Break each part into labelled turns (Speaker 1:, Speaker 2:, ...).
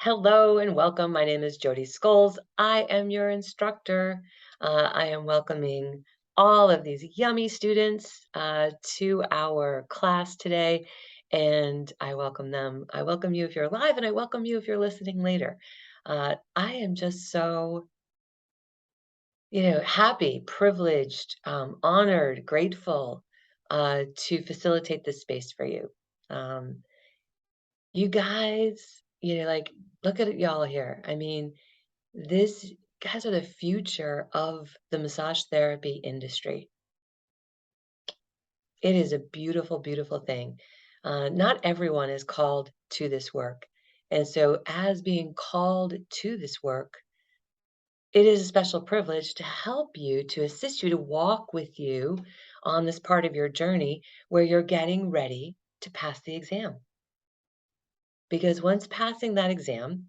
Speaker 1: Hello and welcome. My name is Jodi Scholes. I am your instructor. I am welcoming all of these yummy students to our class today, and I welcome them. I welcome you if you're live, and I welcome you if you're listening later. I am just so, happy, privileged, honored, grateful to facilitate this space for you. Um, you guys, look at y'all here. I mean, this guys are the future of the massage therapy industry. It is a beautiful, beautiful thing. Not everyone is called to this work. And so, as being called to this work, it is a special privilege to help you, to assist you, to walk with you on this part of your journey where you're getting ready to pass the exam. Because once passing that exam,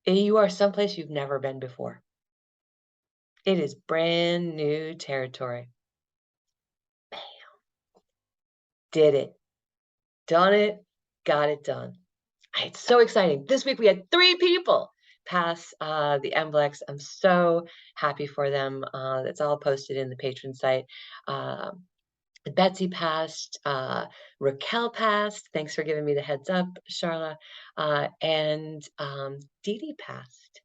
Speaker 1: you are someplace you've never been before. It is brand new territory. Did it. Done it. Got it done. It's so exciting. This week we had 3 people pass the MBLEX. I'm so happy for them. It's all posted in the patron site. Uh, Betsy passed, Raquel passed. Thanks for giving me the heads up, Charla. And Dee passed.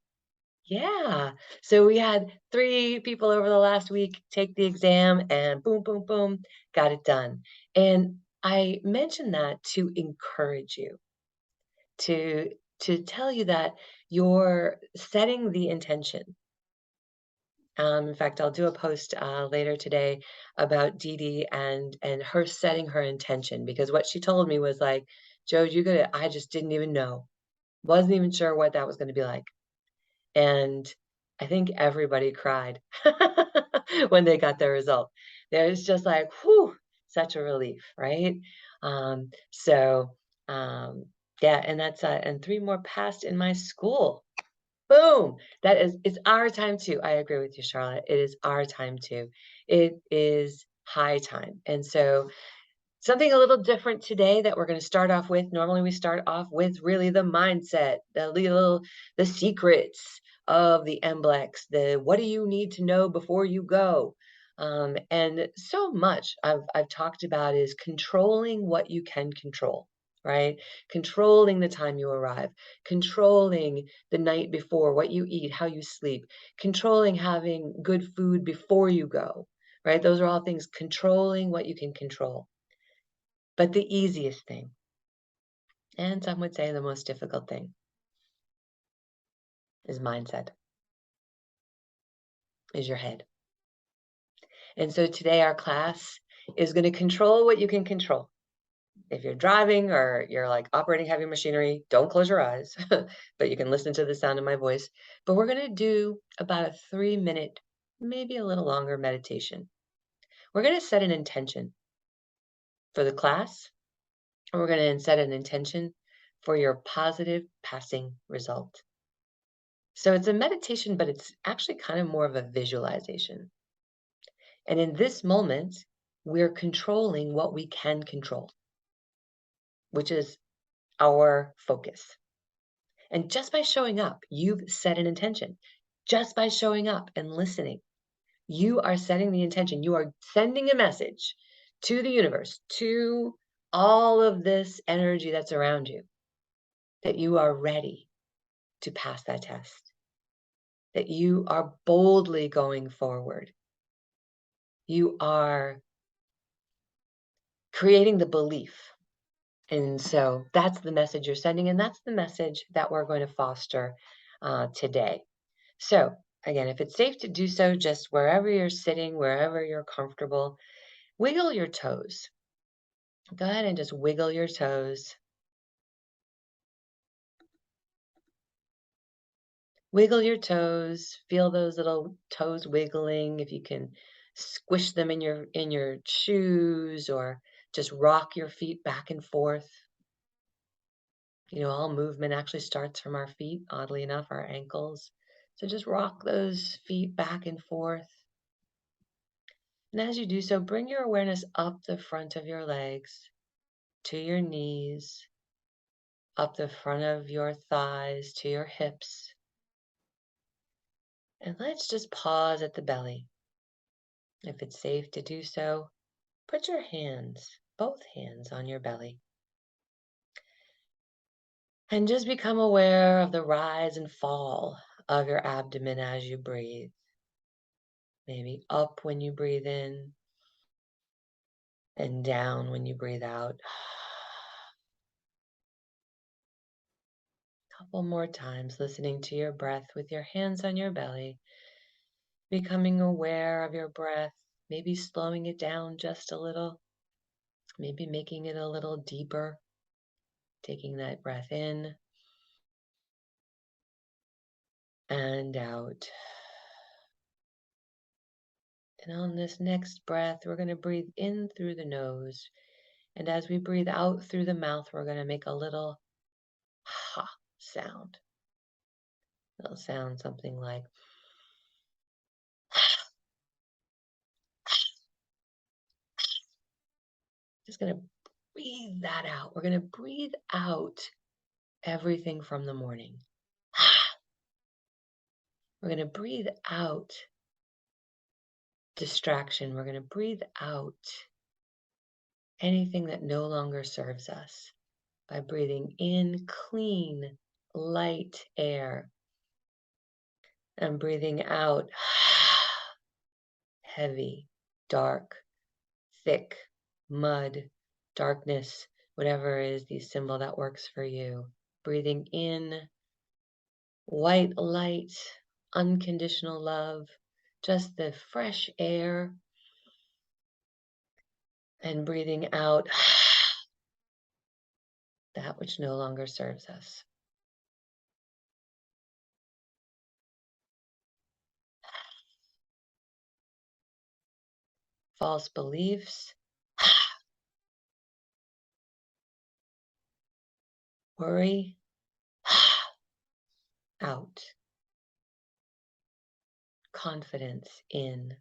Speaker 1: Yeah. So we had 3 people over the last week take the exam and boom, boom, boom, got it done. And I mentioned that to encourage you, to to tell you that you're setting the intention. In fact, I'll do a post later today about Dee Dee and her setting her intention, because what she told me was like, Joe, I just didn't even know. Wasn't even sure what that was going to be like. And I think everybody cried when they got their result. There's just like, whew, such a relief, right? So, yeah, and and 3 more passed in my school. Boom! It's our time too. I agree with you, Charlotte. It is our time too. It is high time. And so something a little different today that we're going to start off with. Normally, we start off with really the mindset, the secrets of the MBLEX, the what do you need to know before you go. And so much I've talked about is controlling what you can control, right? Controlling the time you arrive, controlling the night before, what you eat, how you sleep, controlling having good food before you go, right? Those are all things controlling what you can control. But the easiest thing, and some would say the most difficult thing, is mindset, is your head. And so today our class is going to control what you can control. If you're driving or you're like operating heavy machinery, don't close your eyes, but you can listen to the sound of my voice. But we're going to do about a 3-minute, maybe a little longer meditation. We're going to set an intention for the class, and we're going to set an intention for your positive passing result. So it's a meditation, but it's actually kind of more of a visualization. And in this moment, we're controlling what we can control, which is our focus. And just by showing up, you've set an intention. Just by showing up and listening, you are setting the intention. You are sending a message to the universe, to all of this energy that's around you, that you are ready to pass that test, that you are boldly going forward. You are creating the belief. And so that's the message you're sending, and that's the message that we're going to foster today. So again, if it's safe to do so, just wherever you're sitting, wherever you're comfortable, wiggle your toes. Go ahead and just wiggle your toes. Wiggle your toes. Feel those little toes wiggling. If you can squish them in your shoes, or just rock your feet back and forth. All movement actually starts from our feet, oddly enough, our ankles. So just rock those feet back and forth. And as you do so, bring your awareness up the front of your legs to your knees, up the front of your thighs to your hips. And let's just pause at the belly. If it's safe to do so, put your hands, both hands, on your belly. And just become aware of the rise and fall of your abdomen as you breathe. Maybe up when you breathe in and down when you breathe out. A couple more times, listening to your breath with your hands on your belly, becoming aware of your breath, maybe slowing it down just a little, maybe making it a little deeper, taking that breath in and out. And on this next breath, we're going to breathe in through the nose. And as we breathe out through the mouth, we're going to make a little ha sound. It'll sound something like just going to breathe that out. We're going to breathe out everything from the morning. We're going to breathe out distraction. We're going to breathe out anything that no longer serves us by breathing in clean, light air and breathing out heavy, dark, thick, mud, darkness, whatever is the symbol that works for you. Breathing in white light, unconditional love, just the fresh air, and breathing out that which no longer serves us. False beliefs, worry, out. Confidence in,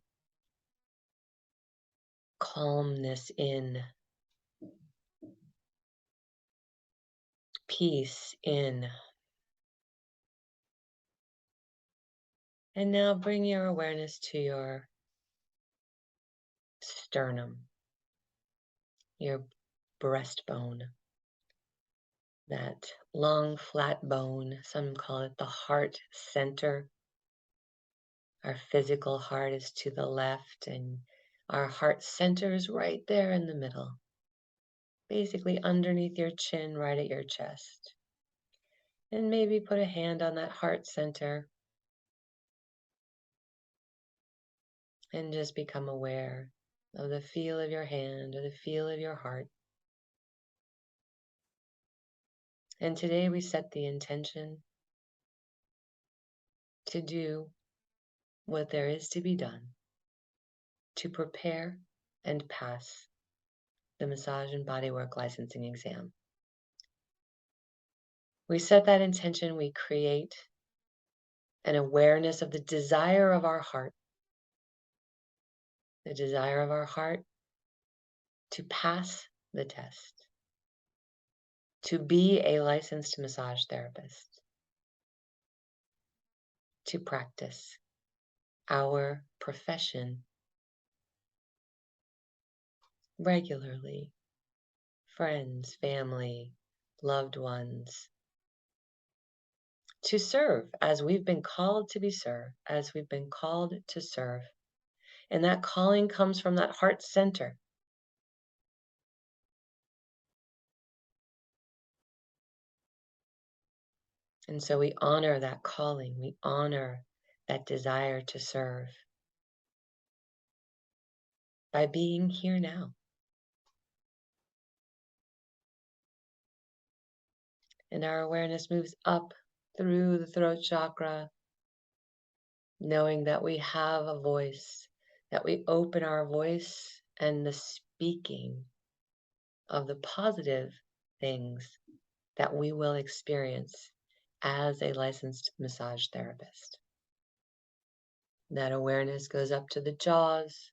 Speaker 1: calmness in, peace in. And now bring your awareness to your sternum, your breastbone, that long, flat bone. Some call it the heart center. Our physical heart is to the left, and our heart center is right there in the middle, basically underneath your chin, right at your chest. And maybe put a hand on that heart center and just become aware of the feel of your hand or the feel of your heart. And today we set the intention to do what there is to be done to prepare and pass the massage and bodywork licensing exam. We set that intention, we create an awareness of the desire of our heart, the desire of our heart to pass the test, to be a licensed massage therapist, to practice our profession regularly, friends, family, loved ones, to serve as we've been called to be served, as we've been called to serve. And that calling comes from that heart center. And so we honor that calling, we honor that desire to serve by being here now. And our awareness moves up through the throat chakra, knowing that we have a voice, that we open our voice and the speaking of the positive things that we will experience as a licensed massage therapist. That awareness goes up to the jaws,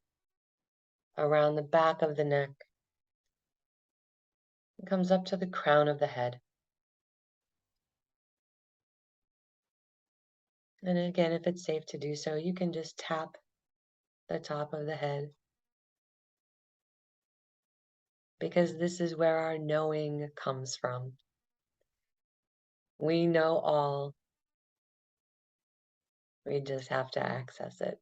Speaker 1: around the back of the neck, and comes up to the crown of the head. And again, if it's safe to do so, you can just tap the top of the head, because this is where our knowing comes from. We know all, we just have to access it.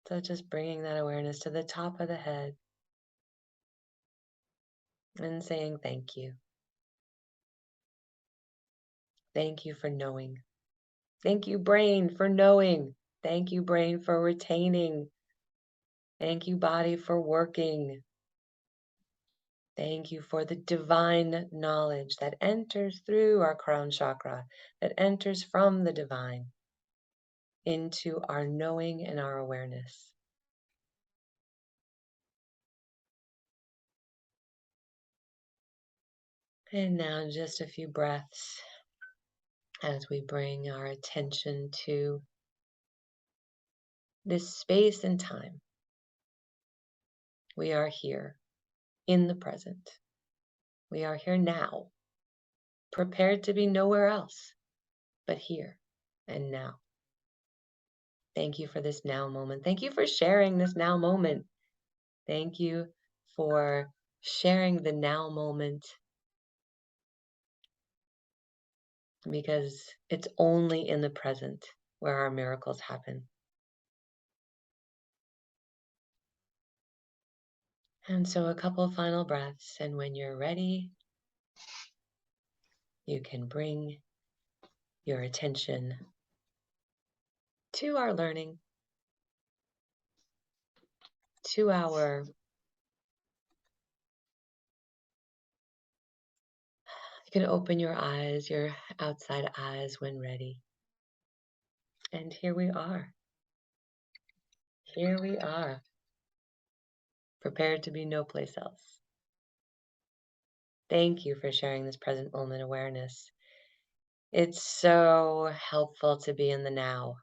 Speaker 1: So just bringing that awareness to the top of the head and saying thank you. Thank you for knowing. Thank you, brain, for knowing. Thank you, brain, for retaining. Thank you, body, for working. Thank you for the divine knowledge that enters through our crown chakra, that enters from the divine into our knowing and our awareness. And now just a few breaths as we bring our attention to this space and time. We are here in the present. We are here now, prepared to be nowhere else but here and now. Thank you for this now moment. Thank you for sharing this now moment. Thank you for sharing the now moment, because it's only in the present where our miracles happen. And so a couple final breaths, and when you're ready, you can bring your attention to our learning, to our, you can open your eyes, your outside eyes when ready. And here we are. Here we are, prepared to be no place else. Thank you for sharing this present moment awareness. It's so helpful to be in the now.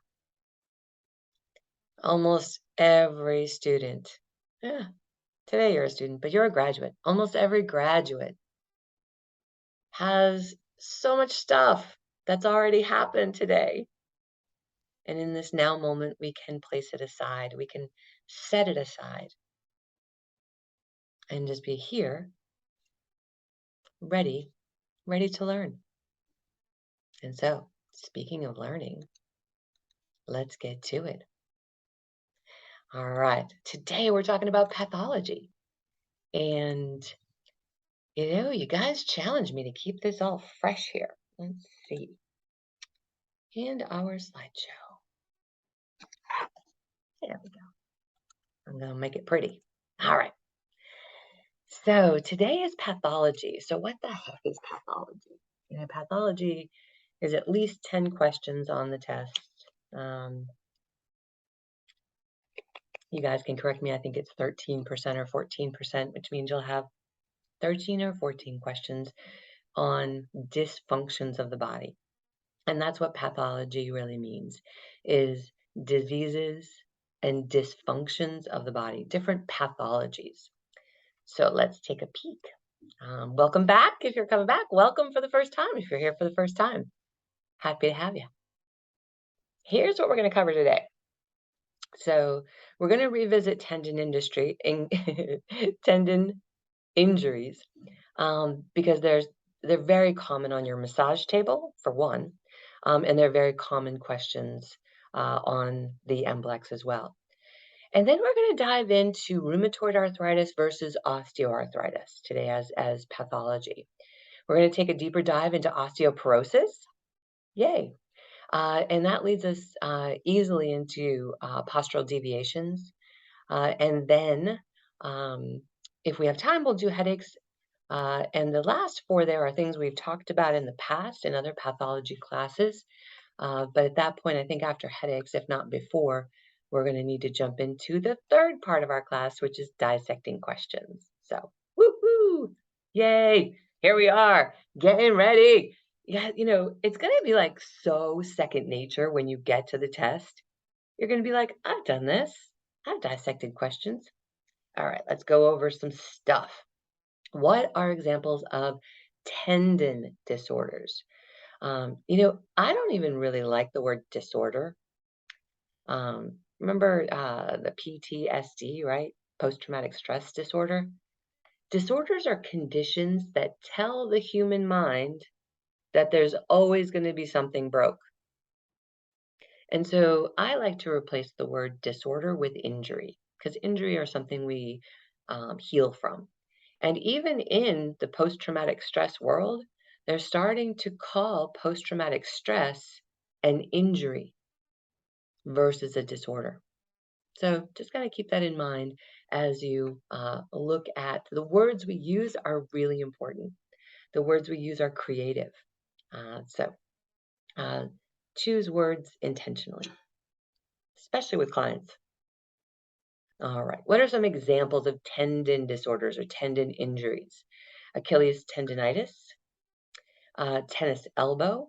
Speaker 1: Almost every student, yeah, today you're a student, but you're a graduate. Almost every graduate has so much stuff that's already happened today. And in this now moment, we can place it aside. We can set it aside and just be here, ready to learn. And so, speaking of learning, let's get to it. All right, today we're talking about pathology. And, you guys challenged me to keep this all fresh here. Let's see. And our slideshow. There we go. I'm going to make it pretty. All right. So today is pathology. So what the heck is pathology? Pathology is at least 10 questions on the test. You guys can correct me. I think it's 13% or 14%, which means you'll have 13 or 14 questions on dysfunctions of the body. And that's what pathology really means, is diseases and dysfunctions of the body, different pathologies. So let's take a peek. Welcome back. If you're coming back, welcome for the first time. If you're here for the first time, happy to have you. Here's what we're going to cover today. So we're going to revisit tendon injuries, because they're very common on your massage table, for one, and they're very common questions on the MBLEX as well. And then we're going to dive into rheumatoid arthritis versus osteoarthritis today as pathology. We're going to take a deeper dive into osteoporosis. Yay. And that leads us easily into postural deviations. And then if we have time, we'll do headaches. And the last four there are things we've talked about in the past in other pathology classes. But at that point, I think after headaches, if not before, we're going to need to jump into the third part of our class, which is dissecting questions. So, woohoo! Yay! Here we are, getting ready. Yeah, it's going to be like so second nature when you get to the test. You're going to be like, I've done this. I've dissected questions. All right, let's go over some stuff. What are examples of tendon disorders? I don't even really like the word disorder. Remember the PTSD, right? Post-traumatic stress disorder. Disorders are conditions that tell the human mind that there's always going to be something broke. And so I like to replace the word disorder with injury, because injury are something we heal from. And even in the post-traumatic stress world, they're starting to call post-traumatic stress an injury versus a disorder. So just got to keep that in mind as you look at the words we use are really important. The words we use are creative. So choose words intentionally, especially with clients. All right. What are some examples of tendon disorders or tendon injuries? Achilles tendinitis, tennis elbow,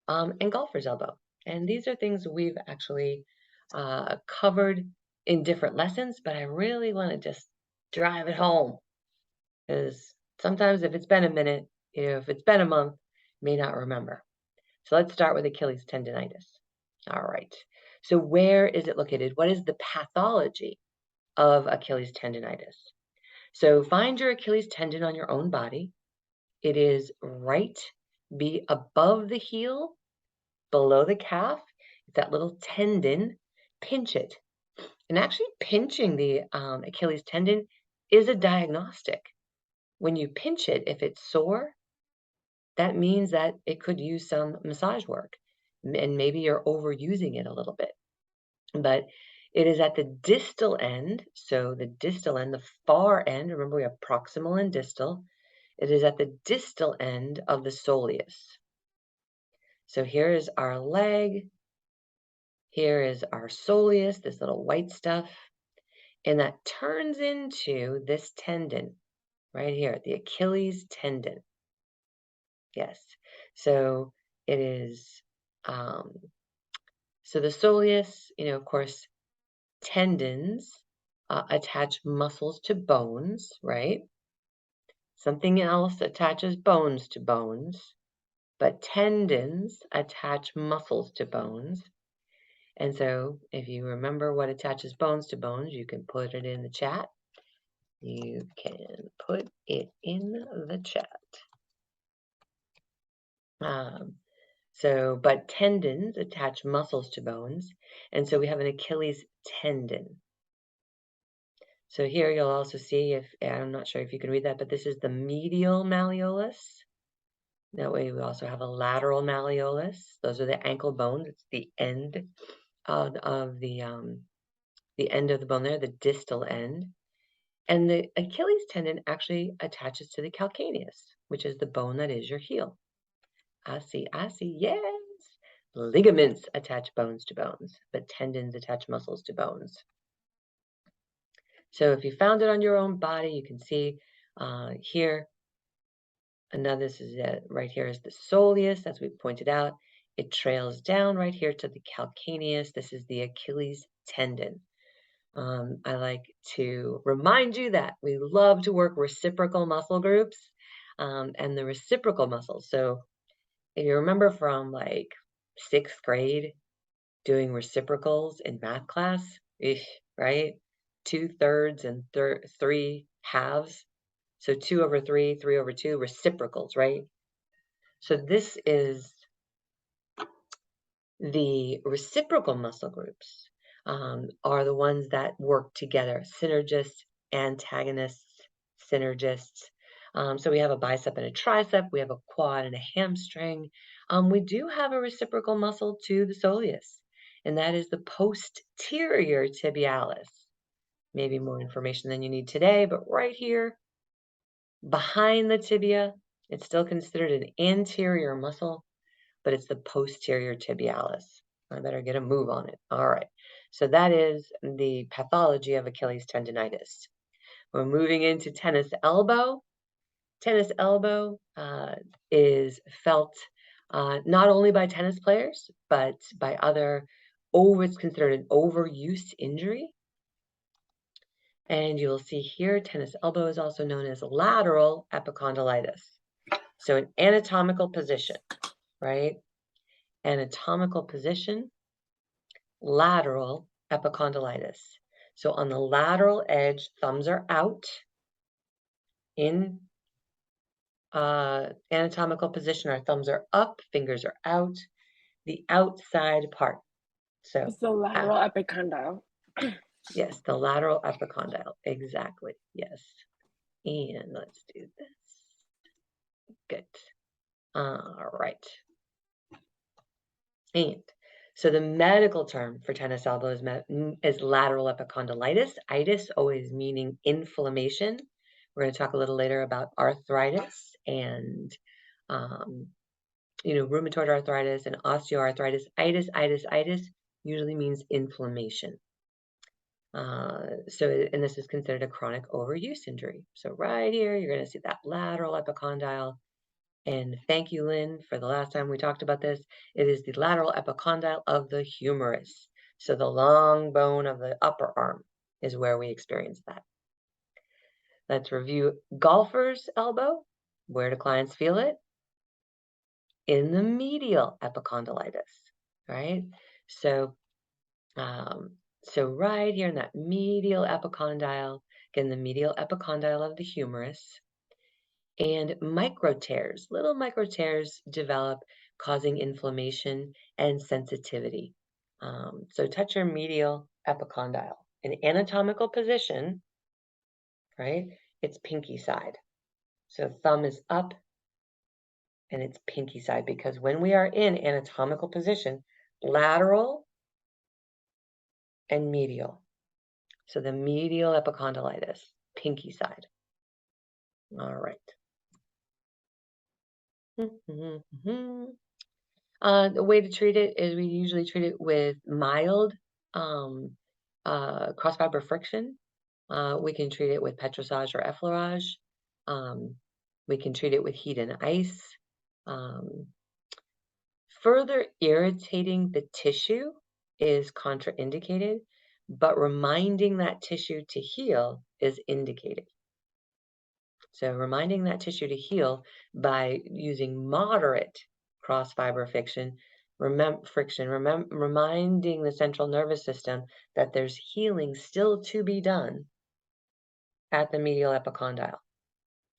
Speaker 1: and golfer's elbow. And these are things we've actually covered in different lessons, but I really want to just drive it home because sometimes if it's been a minute, if it's been a month, may not remember. So let's start with Achilles tendinitis. All right. So where is it located? What is the pathology of Achilles tendinitis? So find your Achilles tendon on your own body. It is right be above the heel, below the calf. It's that little tendon. Pinch it. And actually pinching the Achilles tendon is a diagnostic. When you pinch it, if it's sore, that means that it could use some massage work. And maybe you're overusing it a little bit. But it is at the distal end. So the distal end, the far end, remember we have proximal and distal. It is at the distal end of the soleus. So here is our leg. Here is our soleus, this little white stuff. And that turns into this tendon right here, the Achilles tendon. Yes. So it is, so the soleus, of course, tendons attach muscles to bones, right? Something else attaches bones to bones, but tendons attach muscles to bones. And so if you remember what attaches bones to bones, you can put it in the chat. You can put it in the chat. But tendons attach muscles to bones. And so we have an Achilles tendon. So here you'll also see I'm not sure if you can read that, but this is the medial malleolus. That way we also have a lateral malleolus. Those are the ankle bones. It's the end of the end of the bone there, the distal end. And the Achilles tendon actually attaches to the calcaneus, which is the bone that is your heel. I see, yes. Ligaments attach bones to bones, but tendons attach muscles to bones. So if you found it on your own body, you can see here, and now this is it. Right here is the soleus, as we pointed out. It trails down right here to the calcaneus. This is the Achilles tendon. I like to remind you that we love to work reciprocal muscle groups and the reciprocal muscles. So if you remember from like 6th grade doing reciprocals in math class, right? 2/3 and 3 halves. So 2/3, 3/2, reciprocals, right? So this is the reciprocal muscle groups are the ones that work together, synergists, antagonists, synergists. So we have a bicep and a tricep, we have a quad and a hamstring. We do have a reciprocal muscle to the soleus, and that is the posterior tibialis. Maybe more information than you need today, but right here, behind the tibia, it's still considered an anterior muscle, but it's the posterior tibialis. I better get a move on it. All right. So that is the pathology of Achilles tendinitis. We're moving into tennis elbow. Tennis elbow is felt not only by tennis players, but by other, it's considered an overuse injury. And you'll see here, tennis elbow is also known as lateral epicondylitis. So an anatomical position. right? Anatomical position, lateral epicondylitis. So on the lateral edge, thumbs are out. In anatomical position, our thumbs are up, fingers are out, the outside part. So
Speaker 2: It's the lateral epicondyle.
Speaker 1: yes, the lateral epicondyle, exactly, yes. And let's do this. Good. All right. And so the medical term for tennis elbow is lateral epicondylitis. Itis always meaning inflammation. We're going to talk a little later about arthritis and, rheumatoid arthritis and osteoarthritis. Itis usually means inflammation. And this is considered a chronic overuse injury. So right here, you're going to see that lateral epicondyle. And thank you, Lynn, for the last time we talked about this. It is the lateral epicondyle of the humerus. So the long bone of the upper arm is where we experience that. Let's review golfer's elbow. Where do clients feel it? In the medial epicondylitis, right? So right here in that medial epicondyle, again, the medial epicondyle of the humerus, and micro tears, little micro tears develop, causing inflammation and sensitivity. So touch your medial epicondyle. In anatomical position, right, it's pinky side. So thumb is up and it's pinky side, because when we are in anatomical position, lateral and medial. So the medial epicondylitis, pinky side. All right. The way to treat it is we usually treat it with mild cross fiber friction. We can treat it with petrissage or effleurage. We can treat it with heat and ice. Further irritating the tissue is contraindicated, but reminding that tissue to heal is indicated. So reminding that tissue to heal by using moderate cross fiber friction, reminding the central nervous system that there's healing still to be done at the medial epicondyle.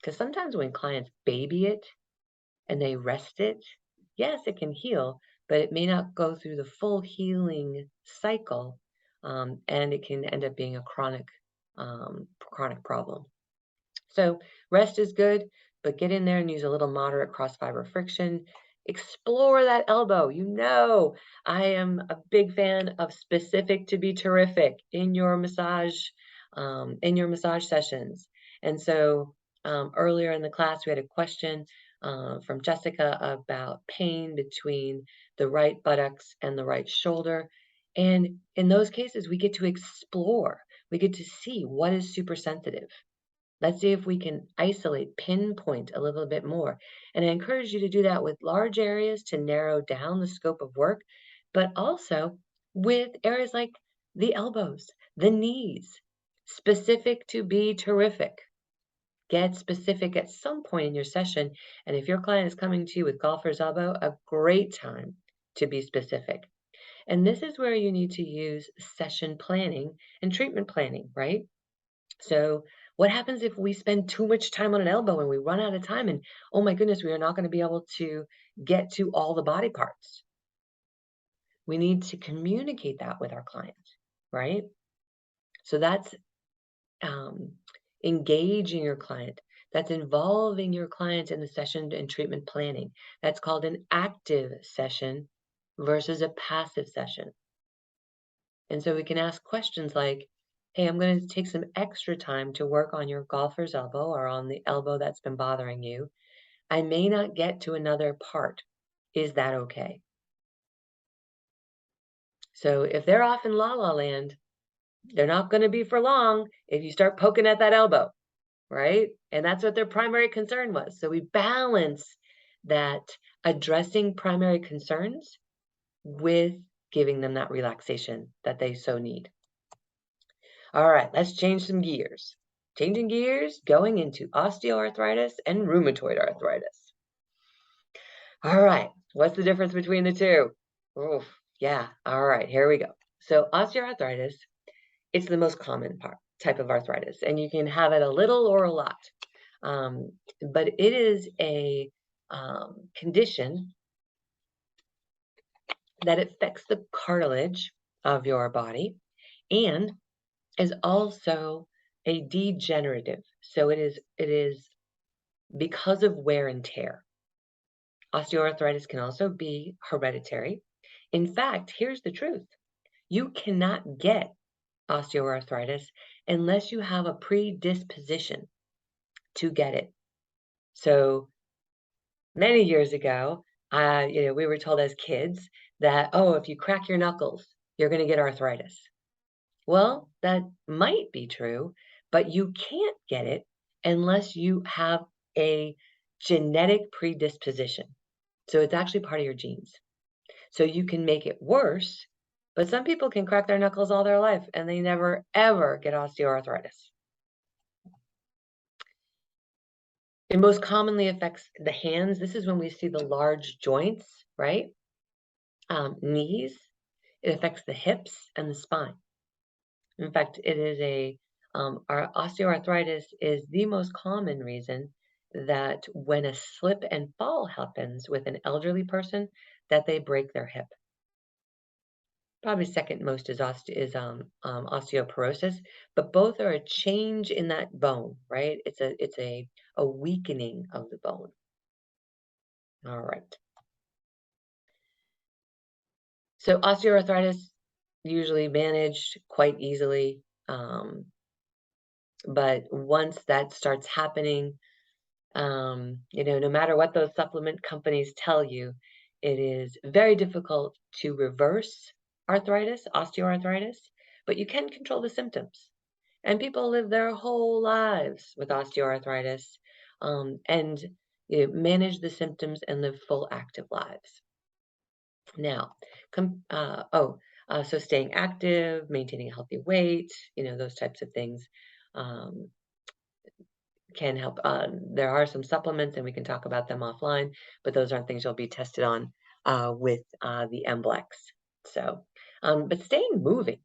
Speaker 1: Because sometimes when clients baby it and they rest it, yes, it can heal, but it may not go through the full healing cycle, and it can end up being a chronic problem. So rest is good, but get in there and use a little moderate cross fiber friction. Explore that elbow. I am a big fan of specific to be terrific in your massage sessions. And so earlier in the class, we had a question from Jessica about pain between the right buttocks and the right shoulder. And in those cases, we get to explore. We get to see what is super sensitive. Let's see if we can pinpoint a little bit more. And I encourage you to do that with large areas to narrow down the scope of work, but also with areas like the elbows, the knees, specific to be terrific. Get specific at some point in your session. And if your client is coming to you with golfer's elbow, a great time to be specific. And this is where you need to use session planning and treatment planning, right? So what happens if we spend too much time on an elbow and we run out of time and, oh my goodness, we are not going to be able to get to all the body parts? We need to communicate that with our client, right? So that's engaging your client. That's involving your client in the session and treatment planning. That's called an active session versus a passive session. And so we can ask questions like, hey, I'm going to take some extra time to work on your golfer's elbow or on the elbow that's been bothering you. I may not get to another part. Is that okay? So if they're off in la la land, they're not going to be for long if you start poking at that elbow, right? And that's what their primary concern was. So we balance that addressing primary concerns with giving them that relaxation that they so need. All right, let's change some gears. Changing gears, going into osteoarthritis and rheumatoid arthritis. All right, What's the difference between the two? Oof, yeah. All right, here we go. So osteoarthritis, it's the most common type of arthritis, and you can have it a little or a lot. But it is a condition that affects the cartilage of your body and is also a degenerative. So it is because of wear and tear. Osteoarthritis can also be hereditary. In fact, here's the truth. You cannot get osteoarthritis unless you have a predisposition to get it. So many years ago, we were told as kids that, oh, if you crack your knuckles, you're going to get arthritis. Well, that might be true, but you can't get it unless you have a genetic predisposition. So it's actually part of your genes. So you can make it worse, but some people can crack their knuckles all their life and they never, ever get osteoarthritis. It most commonly affects the hands. This is when we see the large joints, right? Knees. It affects the hips and the spine. In fact, our osteoarthritis is the most common reason that when a slip and fall happens with an elderly person, that they break their hip. Probably second most is osteoporosis, but both are a change in that bone, right? It's a weakening of the bone. All right. So osteoarthritis usually managed quite easily, but once that starts happening, no matter what those supplement companies tell you, it is very difficult to reverse osteoarthritis, but you can control the symptoms. And people live their whole lives with osteoarthritis, and manage the symptoms and live full active lives. Now, so staying active, maintaining a healthy weight, those types of things um, can help. There are some supplements, and we can talk about them offline, but those aren't things you'll be tested on with the MBLEX. So, but staying moving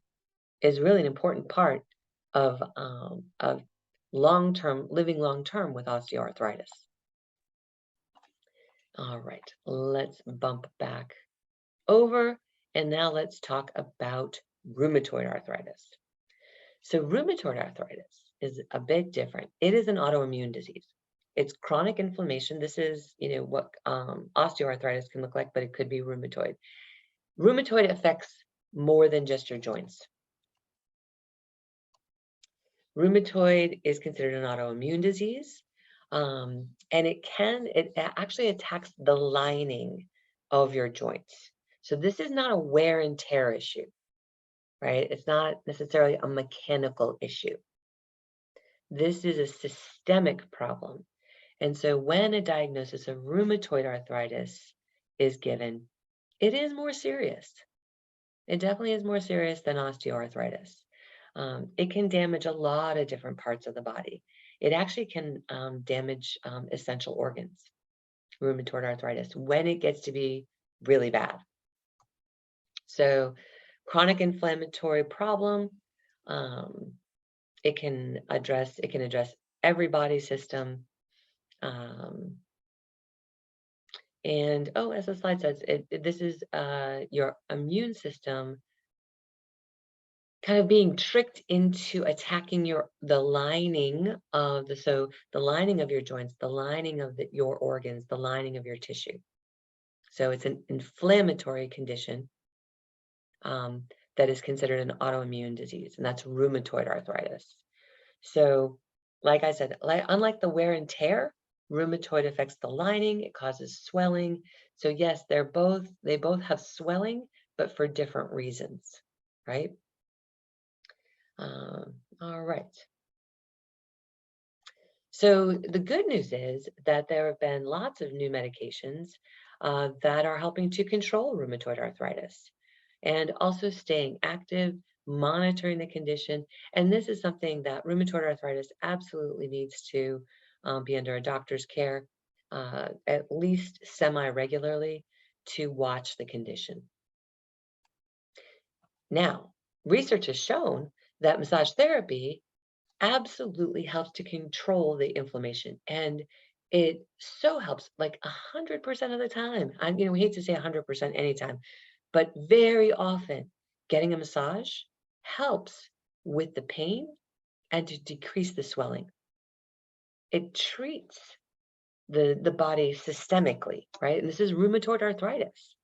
Speaker 1: is really an important part of living long-term with osteoarthritis. All right, let's bump back over, and now let's talk about rheumatoid arthritis. So rheumatoid arthritis is a bit different. It is an autoimmune disease. It's chronic inflammation. This is, what osteoarthritis can look like, but it could be rheumatoid. Rheumatoid affects more than just your joints. Rheumatoid is considered an autoimmune disease, and it actually attacks the lining of your joints. So this is not a wear and tear issue, right? It's not necessarily a mechanical issue. This is a systemic problem. And so when a diagnosis of rheumatoid arthritis is given, it is more serious. It definitely is more serious than osteoarthritis. It can damage a lot of different parts of the body. It actually can damage essential organs, rheumatoid arthritis, when it gets to be really bad. So chronic inflammatory problem, it can address every body system. And as the slide says, this is your immune system kind of being tricked into attacking the lining of the lining of your joints, the lining of your organs, the lining of your tissue. So it's an inflammatory condition that is considered an autoimmune disease, and that's rheumatoid arthritis. So, like I said, unlike the wear and tear, rheumatoid affects the lining, it causes swelling. So yes, they both have swelling, but for different reasons, right? All right. So the good news is that there have been lots of new medications that are helping to control rheumatoid arthritis and also staying active, monitoring the condition. And this is something that rheumatoid arthritis absolutely needs to be under a doctor's care at least semi-regularly to watch the condition. Now, research has shown that massage therapy absolutely helps to control the inflammation, and it so helps like 100% of the time. We hate to say 100% anytime, but very often getting a massage helps with the pain and to decrease the swelling. It treats the body systemically, right? And this is rheumatoid arthritis.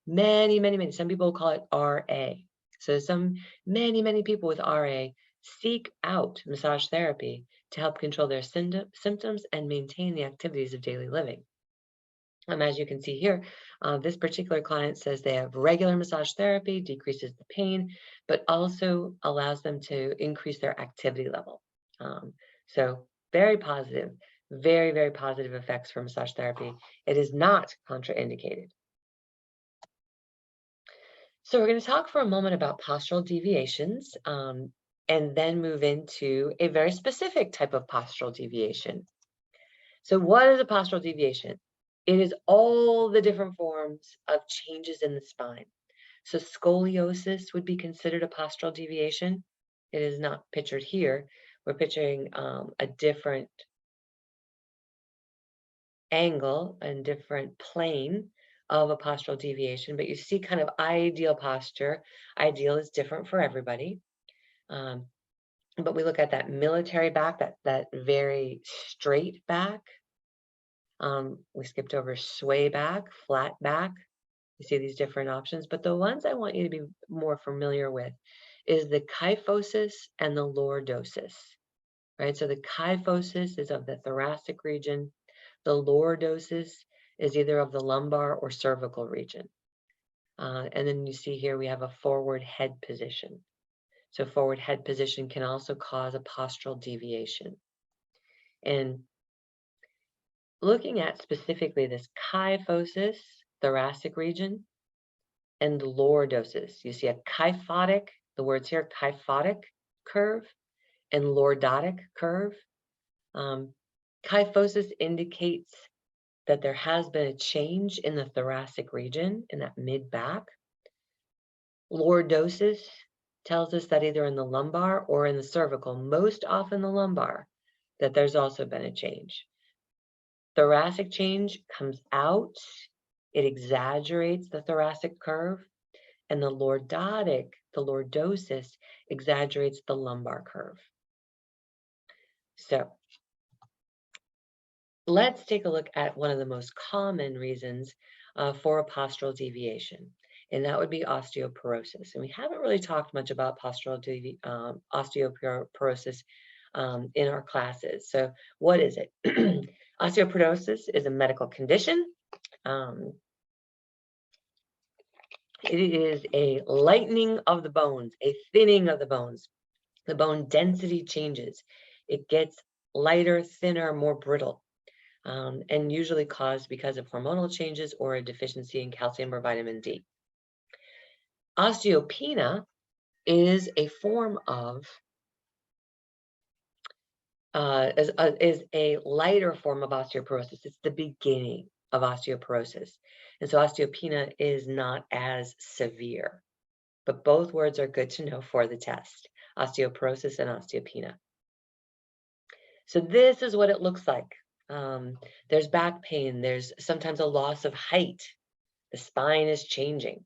Speaker 1: Many. Some people call it RA. So many people with RA seek out massage therapy to help control their symptoms and maintain the activities of daily living. As you can see here, this particular client says they have regular massage therapy, decreases the pain, but also allows them to increase their activity level. So very positive, very positive effects for massage therapy. It is not contraindicated. So we're going to talk for a moment about postural deviations, and then move into a very specific type of postural deviation. So what is a postural deviation? It is all the different forms of changes in the spine. So scoliosis would be considered a postural deviation. It is not pictured here. We're picturing a different angle and different plane of a postural deviation, but you see kind of ideal posture. Ideal is different for everybody. But we look at that military back, that very straight back. We skipped over sway back, flat back. You see these different options, but the ones I want you to be more familiar with is the kyphosis and the lordosis, right? So the kyphosis is of the thoracic region. The lordosis is either of the lumbar or cervical region. And then you see here we have a forward head position. So forward head position can also cause a postural deviation. And looking at specifically this kyphosis, thoracic region, and lordosis, you see a kyphotic, the words here, kyphotic curve and lordotic curve. Kyphosis indicates that there has been a change in the thoracic region, in that mid-back. Lordosis tells us that either in the lumbar or in the cervical, most often the lumbar, that there's also been a change. Thoracic change comes out, it exaggerates the thoracic curve, and the lordosis exaggerates the lumbar curve. So let's take a look at one of the most common reasons for a postural deviation, and that would be osteoporosis. And we haven't really talked much about postural osteoporosis in our classes. So what is it? Osteoporosis is a medical condition. It is a lightening of the bones, a thinning of the bones. The bone density changes. It gets lighter, thinner, more brittle, and usually caused because of hormonal changes or a deficiency in calcium or vitamin D. Osteopenia is a form of is a lighter form of osteoporosis. It's the beginning of osteoporosis. And so osteopenia is not as severe, but both words are good to know for the test, osteoporosis and osteopenia. So this is what it looks like. There's back pain. There's sometimes a loss of height. The spine is changing.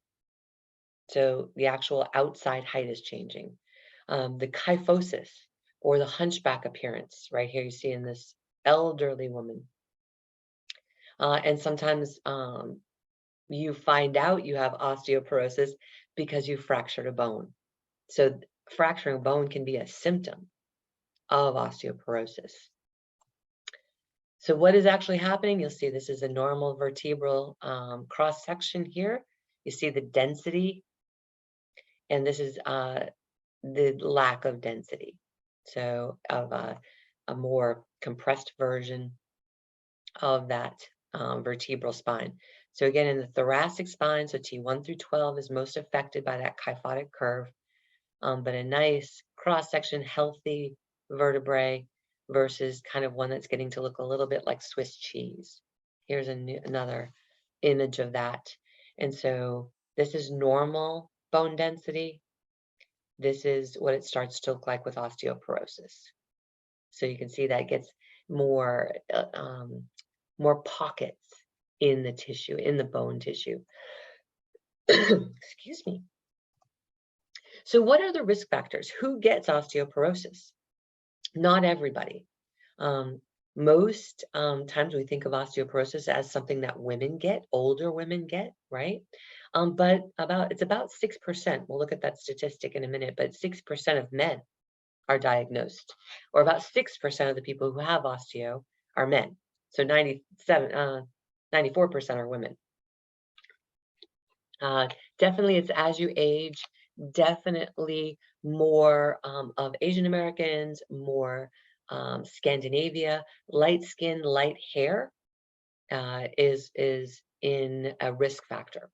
Speaker 1: So the actual outside height is changing. The kyphosis, or the hunchback appearance, right here you see in this elderly woman. And sometimes you find out you have osteoporosis because you fractured a bone. So fracturing a bone can be a symptom of osteoporosis. So what is actually happening? You'll see this is a normal vertebral cross section here. You see the density, and this is the lack of density. So of a more compressed version of that vertebral spine. So again, in the thoracic spine, so T1 through 12 is most affected by that kyphotic curve, but a nice cross-section, healthy vertebrae versus kind of one that's getting to look a little bit like Swiss cheese. Here's another image of that. And so this is normal bone density. This is what it starts to look like with osteoporosis. So you can see that it gets more, more pockets in the tissue, in the bone tissue. Excuse me. So what are the risk factors? Who gets osteoporosis? Not everybody. Um, most times we think of osteoporosis as something that women get, older women get, right? But it's about 6%. We'll look at that statistic in a minute, but 6% of men are diagnosed, or about 6% of the people who have osteo are men. So 94% are women. Definitely, it's as you age, definitely more of Asian Americans, more Scandinavia, light skin, light hair is in a risk factor.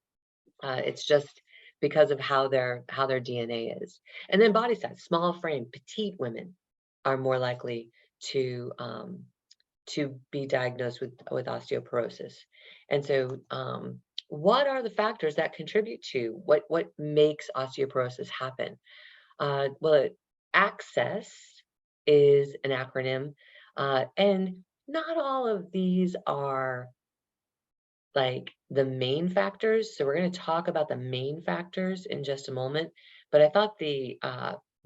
Speaker 1: It's just because of how their DNA is. And then body size, small frame, petite women are more likely to be diagnosed with osteoporosis. And so what are the factors that contribute to what makes osteoporosis happen? Well, access is an acronym, and not all of these are like the main factors. So we're going to talk about the main factors in just a moment. But I thought the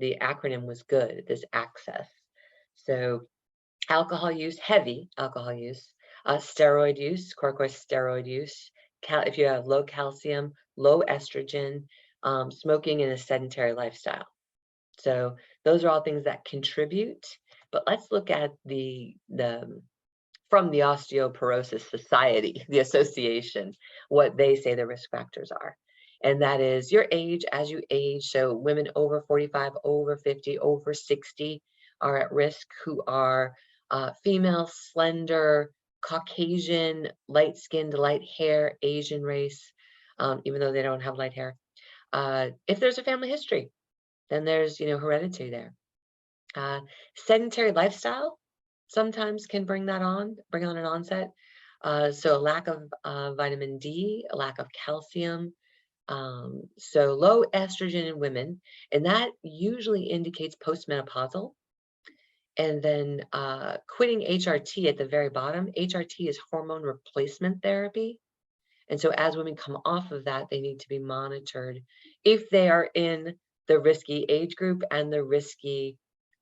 Speaker 1: acronym was good. This access. So alcohol use, heavy alcohol use, steroid use, corticosteroid use, if you have low calcium, low estrogen, smoking, in a sedentary lifestyle. So those are all things that contribute. But let's look at the from the Osteoporosis Society, the association, what they say the risk factors are. And that is your age as you age. So women over 45, over 50, over 60 are at risk, who are female, slender, Caucasian, light-skinned, light hair, Asian race, even though they don't have light hair. If there's a family history, then there's, heredity there. Sedentary lifestyle sometimes can bring on an onset. So a lack of vitamin D, a lack of calcium, so low estrogen in women, and that usually indicates postmenopausal. And then quitting HRT at the very bottom. HRT is hormone replacement therapy. And so as women come off of that, they need to be monitored if they are in the risky age group and the risky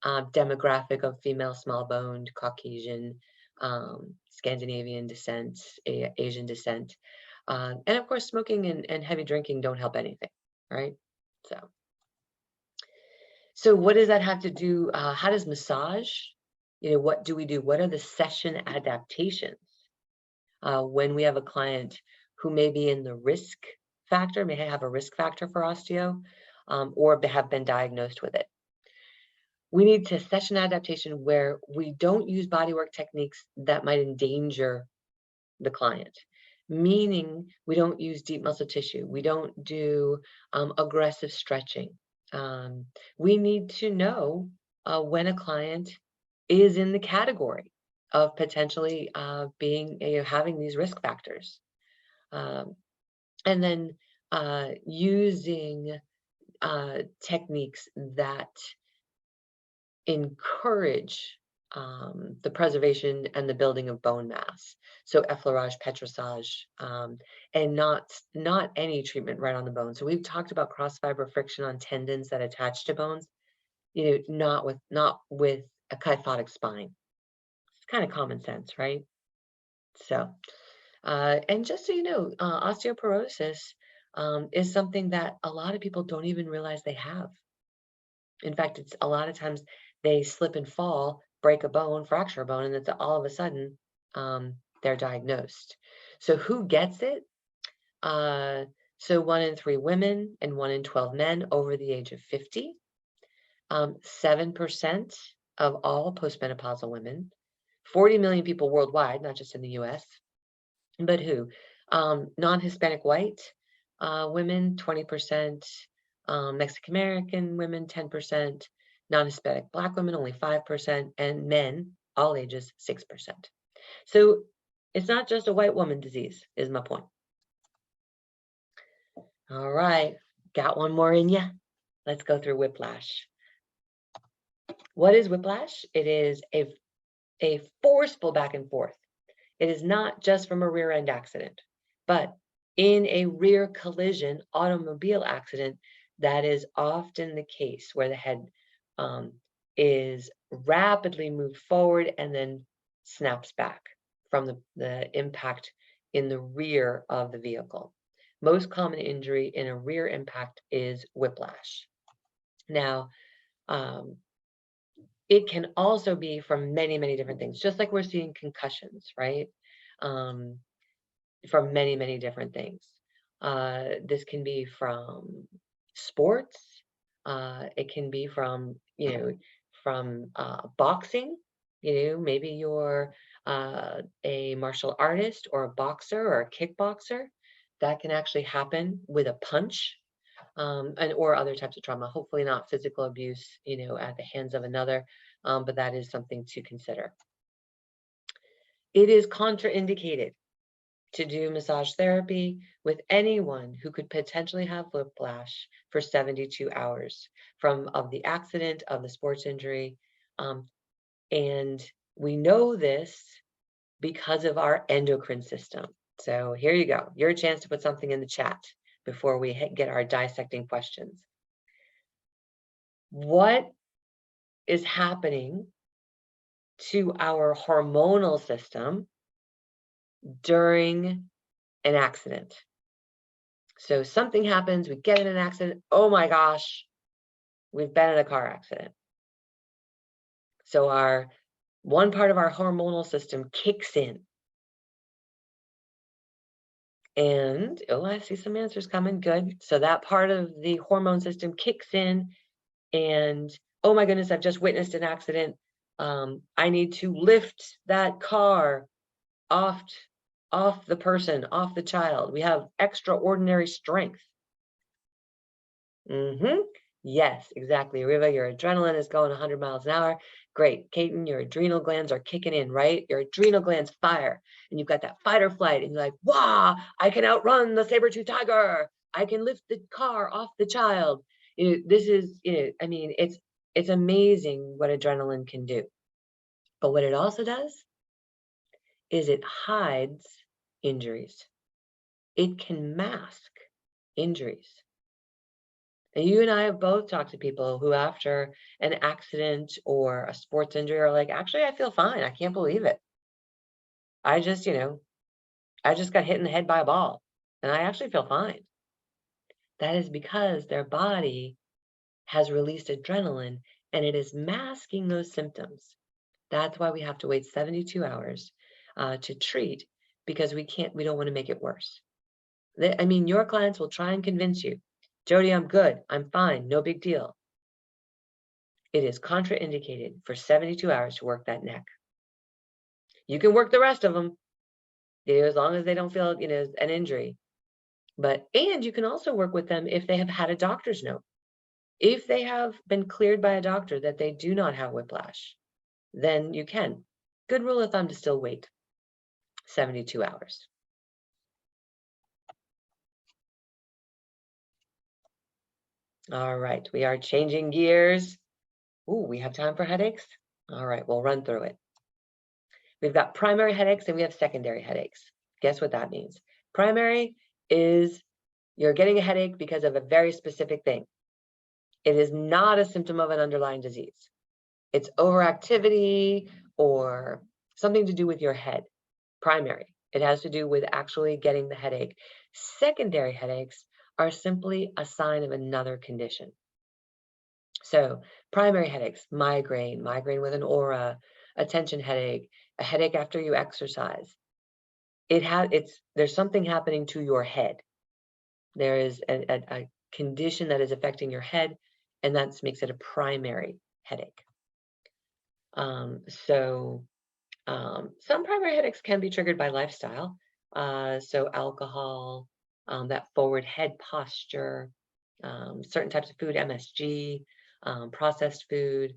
Speaker 1: demographic of female small-boned, Caucasian, Scandinavian descent, Asian descent. And of course, smoking and heavy drinking don't help anything, right? So what does that have to do? How does massage, what do we do? What are the session adaptations when we have a client who may be in the risk factor, may have a risk factor for osteo, or have been diagnosed with it? We need to session adaptation where we don't use bodywork techniques that might endanger the client, meaning we don't use deep muscle tissue. We don't do aggressive stretching. We need to know when a client is in the category of potentially having these risk factors. And then using techniques that encourage the preservation and the building of bone mass. So effleurage, petrissage, and not any treatment right on the bone. So we've talked about cross fiber friction on tendons that attach to bones, not with a kyphotic spine. It's kind of common sense, right? So, and just so you know, osteoporosis is something that a lot of people don't even realize they have. In fact, it's a lot of times they slip and fall, break a bone, fracture a bone, and it's all of a sudden they're diagnosed. So who gets it? So 1 in 3 women and 1 in 12 men over the age of 50. 7% of all postmenopausal women. 40 million people worldwide, not just in the US. But who? Non-Hispanic white women, 20%. Mexican American women, 10%, non-Hispanic Black women, only 5%, and men, all ages, 6%. So it's not just a white woman disease, is my point. All right, got one more in you. Let's go through whiplash. What is whiplash? It is a forceful back and forth. It is not just from a rear end accident, but in a rear collision automobile accident, that is often the case where the head is rapidly moved forward and then snaps back from the impact in the rear of the vehicle. Most common injury in a rear impact is whiplash. Now, it can also be from many, many different things, just like we're seeing concussions, right? From many, many different things. This can be from sports. It can be from, from boxing. Maybe you're a martial artist or a boxer or a kickboxer. That can actually happen with a punch. Or other types of trauma, hopefully not physical abuse, at the hands of another, but that is something to consider. It is contraindicated to do massage therapy with anyone who could potentially have whiplash for 72 hours of the accident, of the sports injury. And we know this because of our endocrine system. So here you go, your chance to put something in the chat before we get our dissecting questions. What is happening to our hormonal system during an accident? So something happens, we get in an accident, oh my gosh, we've been in a car accident. So one part of our hormonal system kicks in. And, oh, I see some answers coming, good. So that part of the hormone system kicks in and, oh my goodness, I've just witnessed an accident. I need to lift that car off the person, off the child. We have extraordinary strength. Yes, exactly. Riva, your adrenaline is going 100 miles an hour. Great. Kaiten, your adrenal glands are kicking in, right? Your adrenal glands fire, and you've got that fight or flight, and you're like, wow, I can outrun the saber-tooth tiger. I can lift the car off the child. This is, I mean, it's amazing what adrenaline can do. But what it also does is it hides injuries. It can mask injuries. And you and I have both talked to people who after an accident or a sports injury are like, actually, I feel fine. I can't believe it. I just got hit in the head by a ball and I actually feel fine. That is because their body has released adrenaline and it is masking those symptoms. That's why we have to wait 72 hours to treat, because we don't want to make it worse. I mean, your clients will try and convince you, Jodi, I'm good, I'm fine, no big deal. It is contraindicated for 72 hours to work that neck. You can work the rest of them, as long as they don't feel, an injury. And you can also work with them if they have had a doctor's note. If they have been cleared by a doctor that they do not have whiplash, then you can. Good rule of thumb to still wait 72 hours. All right, we are changing gears. Ooh, we have time for headaches? All right, we'll run through it. We've got primary headaches and we have secondary headaches. Guess what that means? Primary is you're getting a headache because of a very specific thing. It is not a symptom of an underlying disease. It's overactivity or something to do with your head. Primary. It has to do with actually getting the headache. Secondary headaches are simply a sign of another condition. So primary headaches, migraine with an aura, a tension headache, a headache after you exercise. There's something happening to your head. There is a condition that is affecting your head, and that makes it a primary headache. Some primary headaches can be triggered by lifestyle. So alcohol, that forward head posture, certain types of food, MSG, processed food.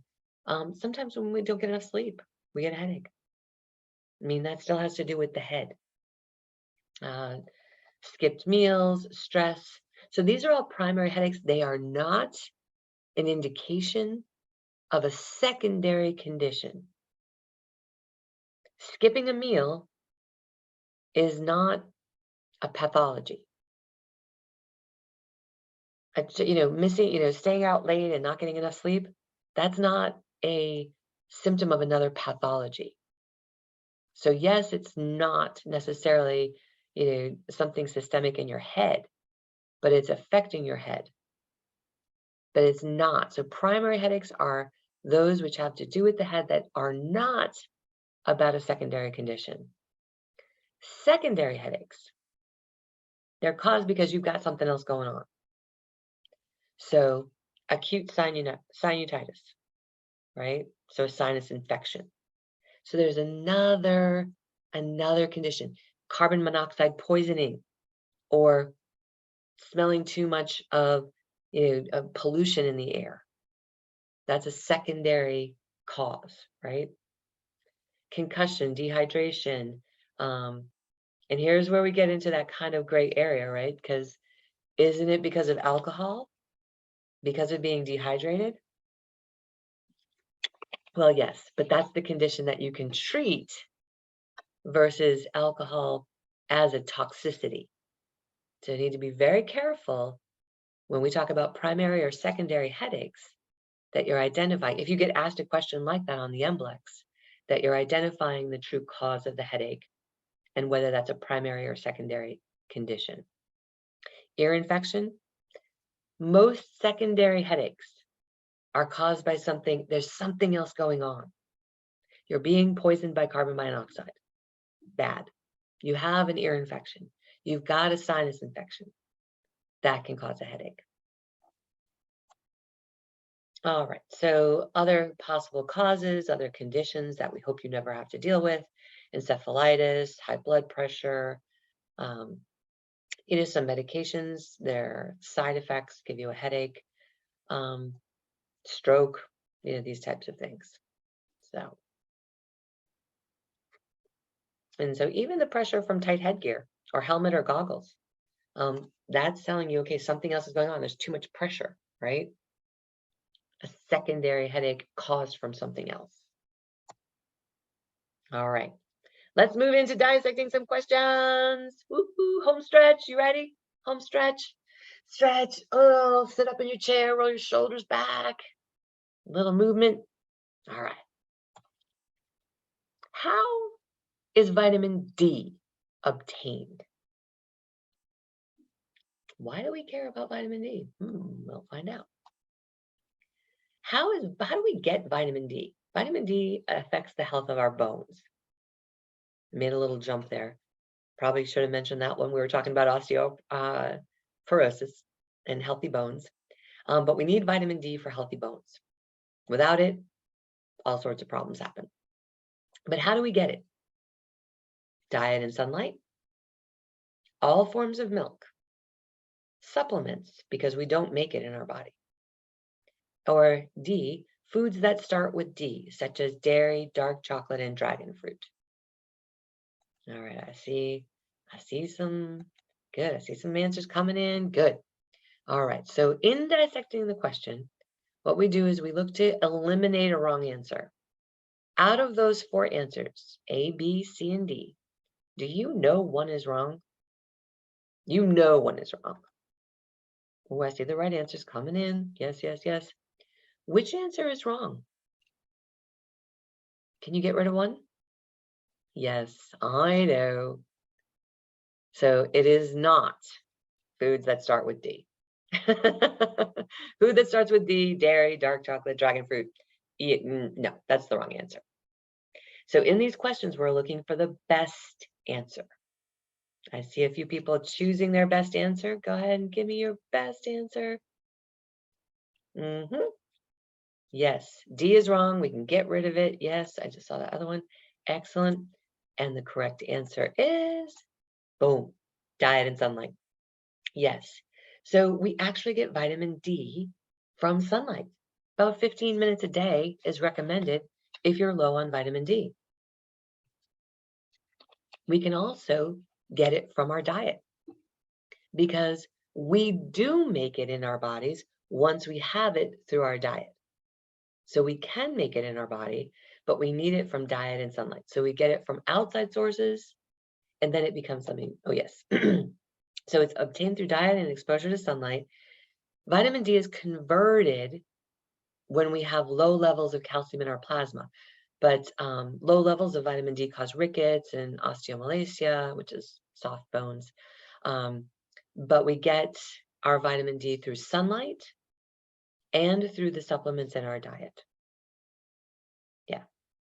Speaker 1: Sometimes when we don't get enough sleep, we get a headache. I mean, that still has to do with the head. Skipped meals, stress. So these are all primary headaches. They are not an indication of a secondary condition. Skipping a meal is not a pathology. Missing, staying out late and not getting enough sleep, that's not a symptom of another pathology. So yes, it's not necessarily, something systemic in your head, but it's affecting your head. But it's not. So primary headaches are those which have to do with the head that are not about a secondary condition. Secondary headaches, they're caused because you've got something else going on. So acute sinusitis, right? So sinus infection. So there's another condition, carbon monoxide poisoning, or smelling too much of pollution in the air. That's a secondary cause, right? Concussion, dehydration. And here's where we get into that kind of gray area, right? Because isn't it because of alcohol? Because of being dehydrated? Well, yes, but that's the condition that you can treat versus alcohol as a toxicity. So you need to be very careful when we talk about primary or secondary headaches that you're identifying. If you get asked a question like that on the MBLEX, that you're identifying the true cause of the headache and whether that's a primary or secondary condition. Ear infection. Most secondary headaches are caused by there's something else going on. You're being poisoned by carbon monoxide. Bad. You have an ear infection. You've got a sinus infection. That can cause a headache. All right, so other possible causes, other conditions that we hope you never have to deal with: encephalitis, high blood pressure, some medications, their side effects give you a headache, stroke, these types of things. And so even the pressure from tight headgear or helmet or goggles, that's telling you, okay, something else is going on. There's too much pressure, right? A secondary headache caused from something else. All right, let's move into dissecting some questions. Woo-hoo, home stretch, you ready? Home stretch, stretch, oh, sit up in your chair, roll your shoulders back, little movement. All right. How is vitamin D obtained? Why do we care about vitamin D? We'll find out. How do we get vitamin D? Vitamin D affects the health of our bones. Made a little jump there. Probably should have mentioned that when we were talking about osteoporosis and healthy bones. But we need vitamin D for healthy bones. Without it, all sorts of problems happen. But how do we get it? Diet and sunlight, all forms of milk, supplements, because we don't make it in our body. Or D, foods that start with D, such as dairy, dark chocolate, and dragon fruit. All right, I see some, good. I see some answers coming in, good. All right, so in dissecting the question, what we do is we look to eliminate a wrong answer. Out of those 4 answers, A, B, C, and D, do you know one is wrong? You know one is wrong. Oh, I see the right answers coming in. Yes, yes, yes. Which answer is wrong? Can you get rid of one? Yes, I know. So it is not foods that start with D. Food that starts with D, dairy, dark chocolate, dragon fruit. No, that's the wrong answer. So in these questions, we're looking for the best answer. I see a few people choosing their best answer. Go ahead and give me your best answer. Yes, D is wrong. We can get rid of it. Yes, I just saw the other one. Excellent. And the correct answer is, boom, diet and sunlight. Yes. So we actually get vitamin D from sunlight. About 15 minutes a day is recommended if you're low on vitamin D. We can also get it from our diet because We do make it in our bodies once we have it through our diet. So we can make it in our body, but we need it from diet and sunlight. So we get it from outside sources, and then it becomes something. Oh, yes. So it's obtained through diet and exposure to sunlight. Vitamin D is converted when we have low levels of calcium in our plasma. But low levels of vitamin D cause rickets and osteomalacia, which is soft bones. But we get our vitamin D through sunlight and through the supplements in our diet. Yeah.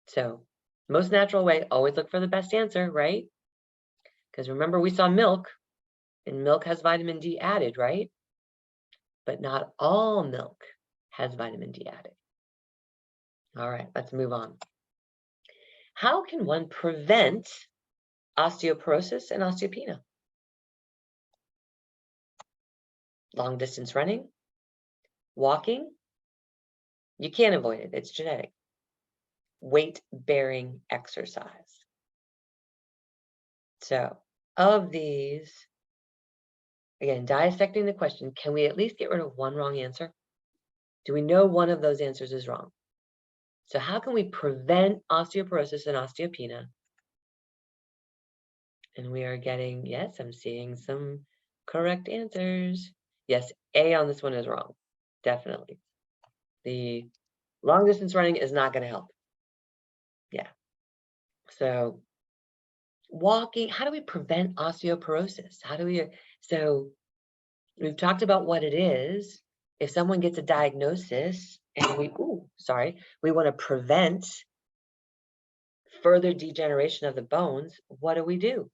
Speaker 1: So most natural way, always look for the best answer, right? Because remember, we saw milk, and milk has vitamin D added, right? But not all milk has vitamin D added. All right, let's move on. How can one prevent osteoporosis and osteopenia? Long distance running, walking, you can't avoid it, it's genetic. Weight-bearing exercise. So, of these, again, dissecting the question, can we at least get rid of one wrong answer? Do we know one of those answers is wrong? So how can we prevent osteoporosis and osteopenia? And we are getting, yes, I'm seeing some correct answers. Yes, A on this one is wrong, definitely. The long distance running is not going to help. Yeah. So walking, how do we prevent osteoporosis? So we've talked about what it is. If someone gets a diagnosis and we want to prevent further degeneration of the bones, what do?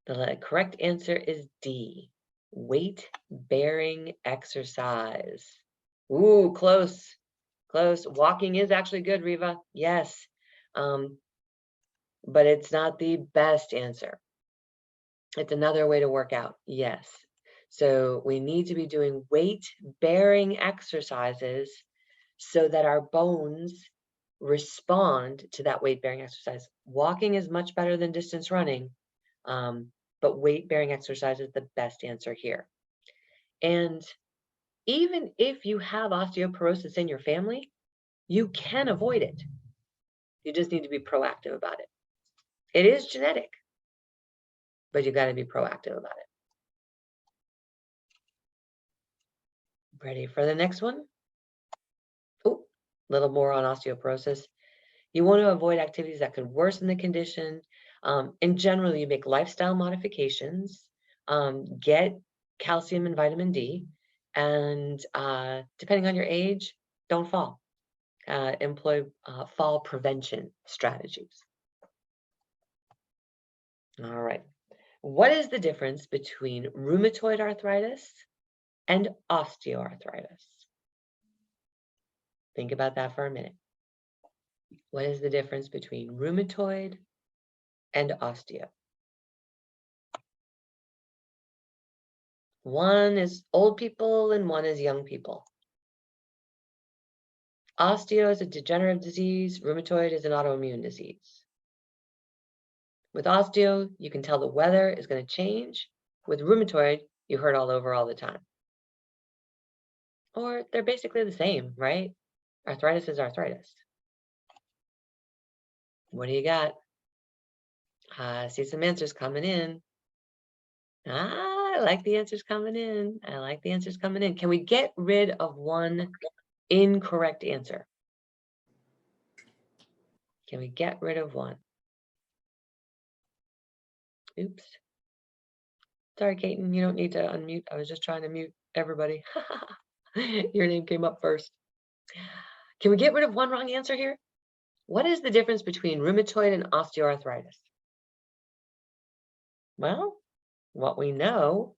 Speaker 1: The correct answer is D, weight-bearing exercise. Ooh, close. Walking is actually good, Riva. Yes. But it's not the best answer. It's another way to work out. Yes. So we need to be doing weight-bearing exercises so that our bones respond to that weight-bearing exercise. Walking is much better than distance running, but weight-bearing exercise is the best answer here. And even if you have osteoporosis in your family, you can avoid it. You just need to be proactive about it. It is genetic, but you got to be proactive about it. Ready for the next one? Oh, a little more on osteoporosis. You want to avoid activities that could worsen the condition. In general, you make lifestyle modifications, get calcium and vitamin D, and depending on your age, don't fall. Employ fall prevention strategies. All right. What is the difference between rheumatoid arthritis and osteoarthritis? Think about that for a minute. What is the difference between rheumatoid and osteo? One is old people and one is young people. Osteo is a degenerative disease. Rheumatoid is an autoimmune disease. With osteo, you can tell the weather is going to change. With rheumatoid, you hurt all over all the time. Or they're basically the same, right? Arthritis is arthritis. What do you got? I see some answers coming in. I like the answers coming in. I like the answers coming in. Can we get rid of one incorrect answer? Can we get rid of one? Oops. Sorry, Kaiten, you don't need to unmute. I was just trying to mute everybody. Your name came up first. Can we get rid of one wrong answer here? What is the difference between rheumatoid and osteoarthritis? Well, what we know,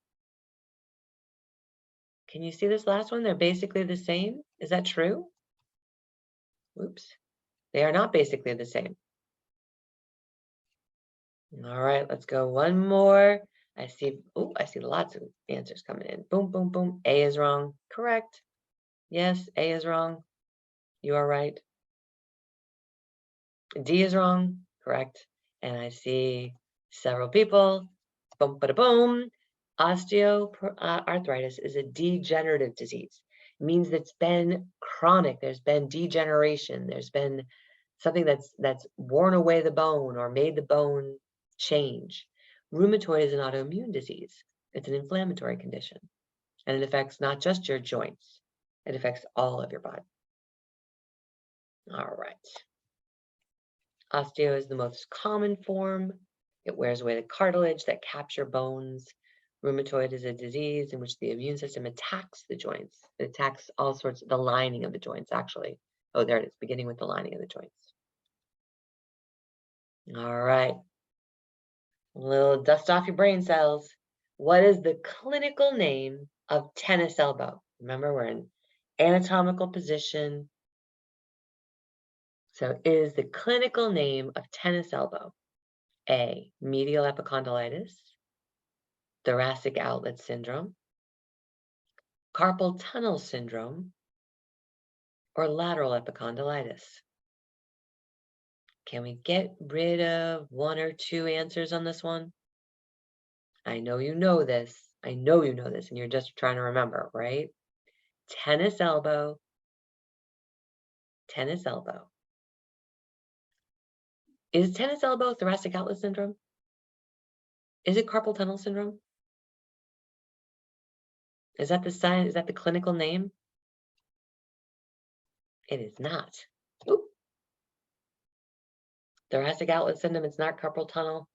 Speaker 1: can you see this last one? They're basically the same. Is that true? Oops. They are not basically the same. All right, let's go one more. I see lots of answers coming in. Boom, boom, boom. A is wrong. Correct. Yes, A is wrong. You are right. D is wrong. Correct. And I see several people. boom, bada boom. Osteoarthritis is a degenerative disease. It means that it's been chronic. There's been degeneration. There's been something that's worn away the bone or made the bone change. Rheumatoid is an autoimmune disease. It's an inflammatory condition, and it affects not just your joints. It affects all of your body. All right. Osteo is the most common form. It wears away the cartilage that capture bones. Rheumatoid is a disease in which the immune system attacks the joints. It attacks all sorts of the lining of the joints, actually. Oh, there it is, beginning with the lining of the joints. All right. A little dust off your brain cells. What is the clinical name of tennis elbow? Remember, we're in anatomical position. So is the clinical name of tennis elbow A, medial epicondylitis, thoracic outlet syndrome, carpal tunnel syndrome, or lateral epicondylitis? Can we get rid of one or two answers on this one? I know you know this. I know you know this, and you're just trying to remember, right? Tennis elbow, tennis elbow. Is tennis elbow thoracic outlet syndrome? Is it carpal tunnel syndrome? Is that the sign? Is that the clinical name? It is not. Oop. Thoracic outlet syndrome, it's not carpal tunnel.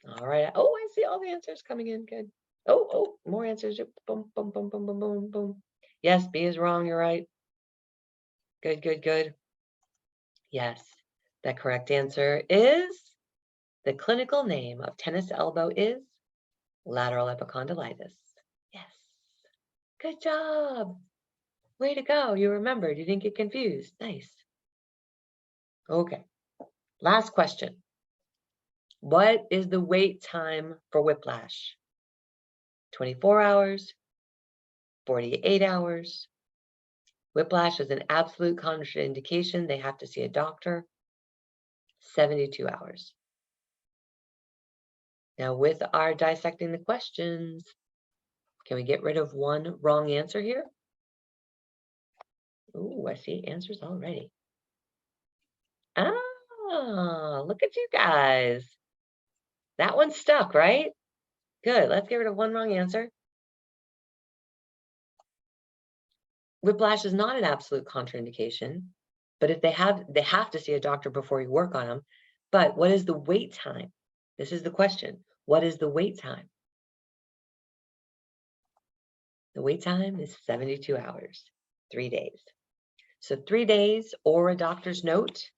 Speaker 1: All right. Oh, I see all the answers coming in. Good. Oh, more answers. Boom, boom, boom, boom, boom, boom, boom. Yes, B is wrong. You're right. Good, good, good. Yes, the correct answer is the clinical name of tennis elbow is lateral epicondylitis. Yes. Good job. Way to go. You remembered. You didn't get confused. Nice. Okay. Last question. What is the wait time for whiplash? 24 hours, 48 hours. Whiplash is an absolute contraindication. They have to see a doctor. 72 hours. Now, with our dissecting the questions, can we get rid of one wrong answer here? Ooh, I see answers already. Ah, look at you guys. That one stuck, right? Good. Let's get rid of one wrong answer. Whiplash is not an absolute contraindication, but if they have to see a doctor before you work on them. But what is the wait time? This is the question. What is the wait time? The wait time is 72 hours, 3 days. So 3 days or a doctor's note,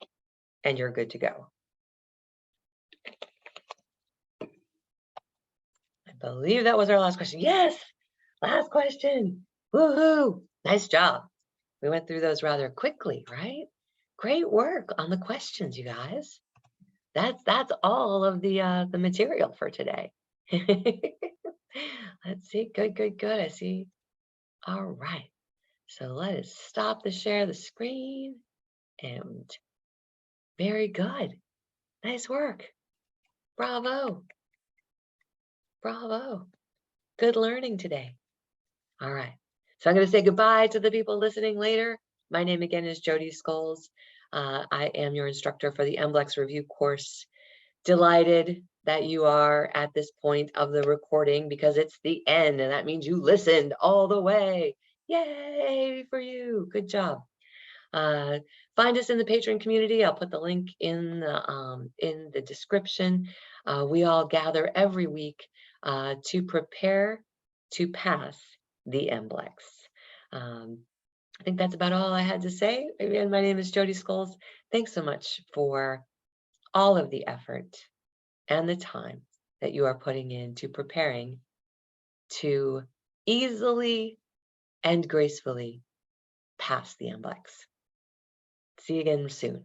Speaker 1: and you're good to go. I believe that was our last question. Yes, last question. Woohoo! Nice job. We went through those rather quickly, right? Great work on the questions, you guys. That's all of the material for today. Let's see. Good, good, good. I see. All right. So let us stop the share the screen. And very good. Nice work. Bravo. Bravo. Good learning today. All right. So I'm going to say goodbye to the people listening later. My name again is Jodi Scholes. I am your instructor for the MBLEX review course. Delighted that you are at this point of the recording because it's the end and that means you listened all the way. Yay for you. Good job. Find us in the Patreon community. I'll put the link in the description. We all gather every week to prepare to pass the MBLEX. I think that's about all I had to say. Again, my name is Jodi Scholes. Thanks so much for all of the effort and the time that you are putting into preparing to easily and gracefully pass the MBLEX. See you again soon.